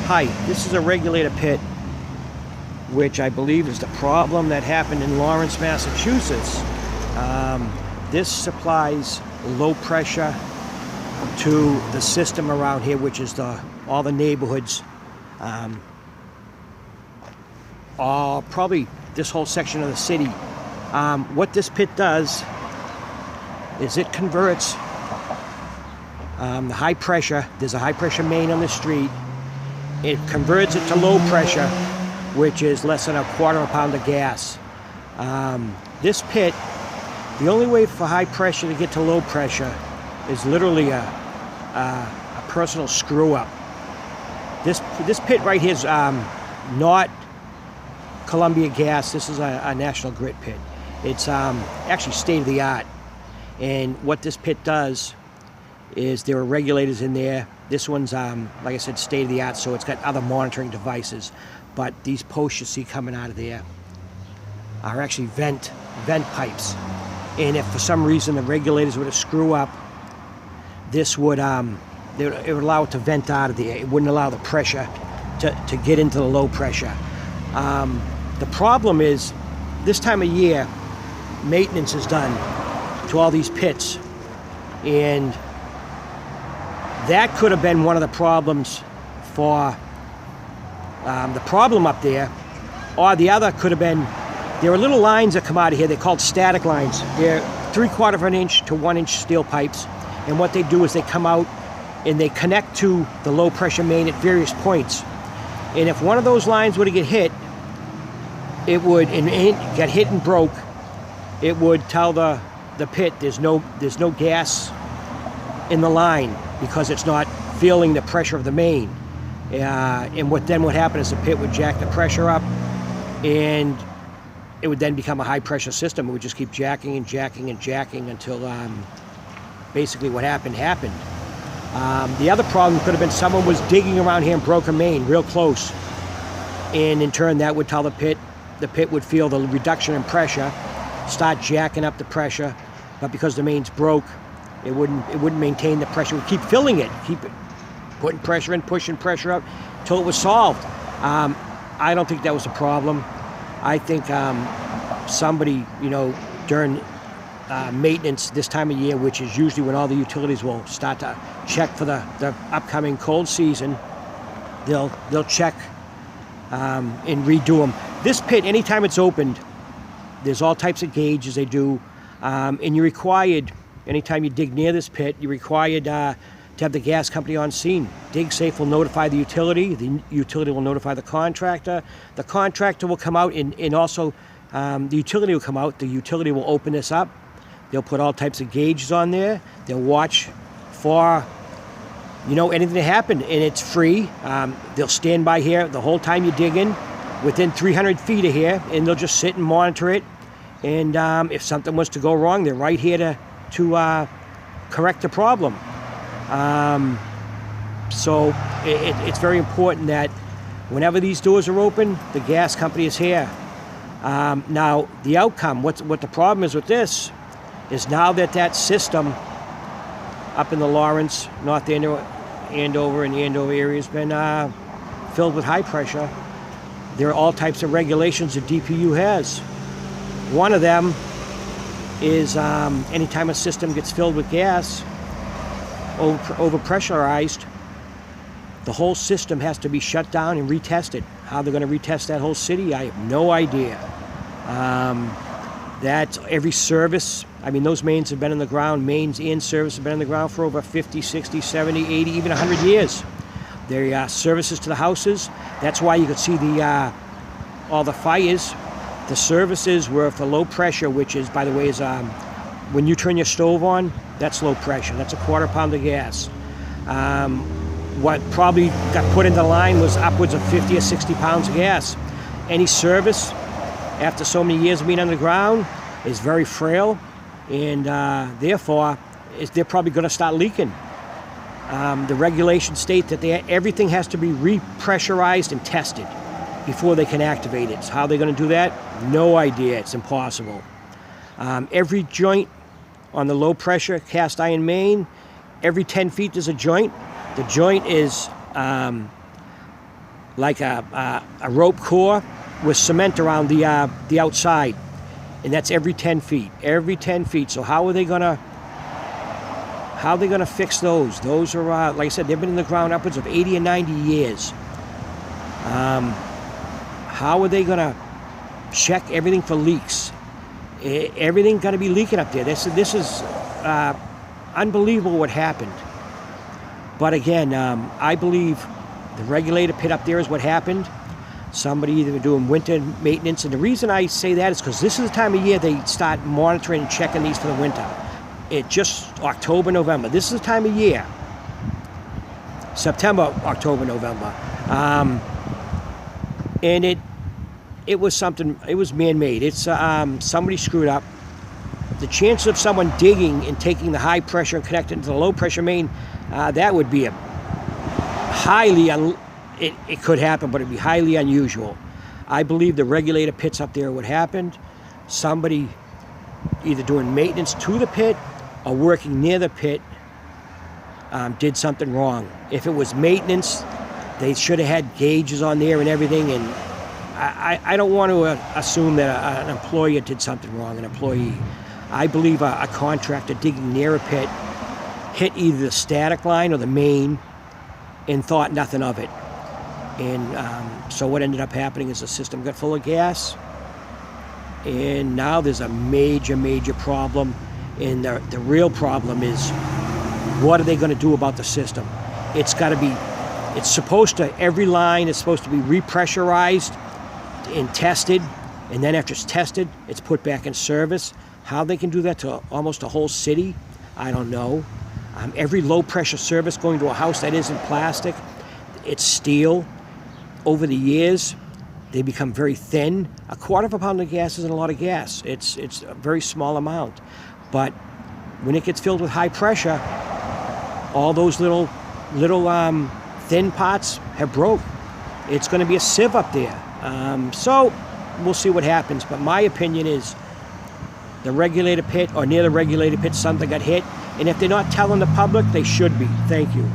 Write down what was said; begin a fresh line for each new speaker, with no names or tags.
Hi, this is a regulator pit, which I believe is the problem that happened in Lawrance, Massachusetts. This supplies low pressure to the system around here, which is all the neighborhoods. Probably this whole section of the city. What this pit does is it converts the high pressure. There's a high pressure main on the street. It converts it to low pressure, which is less than a quarter of a pound of gas. This pit, the only way for high pressure to get to low pressure is literally a personal screw up. This pit right here is not Columbia Gas. This is a National Grid pit. It's actually state of the art. And what this pit does is there are regulators in there. This one's, like I said, state of the art, so it's got other monitoring devices. But these posts you see coming out of there are actually vent pipes. And if for some reason the regulators were to screw up, this would, it would allow it to vent out of there. It wouldn't allow the pressure to get into the low pressure. The problem is, this time of year, maintenance is done to all these pits. And that could have been one of the problems for the problem up there. Or the other could have been, there are little lines that come out of here. They're called static lines. They're 3/4 of an inch to 1 inch steel pipes. And what they do is they come out and they connect to the low pressure main at various points. And if one of those lines were to get hit, it would, and get hit and broke, it would tell the pit there's no gas in the line because it's not feeling the pressure of the main. And what happened is the pit would jack the pressure up, and it would then become a high pressure system. It would just keep jacking and jacking and jacking until basically what happened. The other problem could have been someone was digging around here and broke a main real close, and in turn that would tell the pit would feel the reduction in pressure, start jacking up the pressure, but because the main's broke, it wouldn't maintain the pressure. It would keep filling it, keep putting pressure in, pushing pressure up until it was solved. I don't think that was a problem. I think somebody, during maintenance this time of year, which is usually when all the utilities will start to check for the upcoming cold season, they'll check and redo them. This pit, anytime it's opened, there's all types of gauges they do, and you're required, anytime you dig near this pit, you're required to have the gas company on scene. Digsafe will notify the utility will notify the contractor will come out, and also the utility will come out, the utility will open this up, they'll put all types of gauges on there, they'll watch for anything that happened, and it's free. They'll stand by here the whole time you dig in, within 300 feet of here, and they'll just sit and monitor it. And if something was to go wrong, they're right here to correct the problem. So it's very important that whenever these doors are open, the gas company is here. Now, the outcome, what the problem is with this, is now that system up in the Lawrence, North Andover, and Andover area has been filled with high pressure. There are all types of regulations the DPU has. One of them is anytime a system gets filled with gas, over pressurized, the whole system has to be shut down and retested. How they're going to retest that whole city, I have no idea. That's every service. I mean, those mains have been in the ground. Mains and service have been in the ground for over 50, 60, 70, 80, even 100 years. They're services to the houses. That's why you could see all the fires. The services were for low pressure, which is, by the way, is when you turn your stove on, that's low pressure. That's a quarter pound of gas. What probably got put into the line was upwards of 50 or 60 pounds of gas. Any service, after so many years of being underground, is very frail, and therefore, they're probably going to start leaking. The regulations state that everything has to be repressurized and tested before they can activate it. So how they're going to do that? No idea. It's impossible. Every joint on the low pressure cast iron main, every 10 feet there's a joint. The joint is like a rope core with cement around the outside, and that's every 10 feet. Every 10 feet. So how are they gonna fix those? Those are like I said, they've been in the ground upwards of 80 or 90 years. How are they gonna check everything for leaks? Everything gonna be leaking up there. This is unbelievable what happened. But again, I believe the regulator pit up there is what happened. Somebody either doing winter maintenance, and the reason I say that is because this is the time of year they start monitoring and checking these for the winter. It just October, November. This is the time of year. September, October, November. And it was something, it was man-made. It's somebody screwed up. The chance of someone digging and taking the high pressure and connecting to the low pressure main, that would be a highly, it could happen, but it'd be highly unusual. I believe the regulator pits up there, what happened, somebody either doing maintenance to the pit or working near the pit did something wrong. If it was maintenance, they should have had gauges on there and everything, and I don't want to assume that an employer did something wrong, an employee. I believe a contractor digging near a pit hit either the static line or the main and thought nothing of it. And so what ended up happening is the system got full of gas, and now there's a major, major problem. And the real problem is, what are they going to do about the system? It's got to be, it's supposed to, every line is supposed to be repressurized and tested, and then after it's tested, it's put back in service. How they can do that to almost a whole city, I don't know. Every low pressure service going to a house that isn't plastic, it's steel. Over the years, they become very thin. A quarter of a pound of gas isn't a lot of gas. It's a very small amount. But when it gets filled with high pressure, all those little thin parts have broke. It's going to be a sieve up there. So we'll see what happens. But my opinion is the regulator pit or near the regulator pit, something got hit. And if they're not telling the public, they should be. Thank you.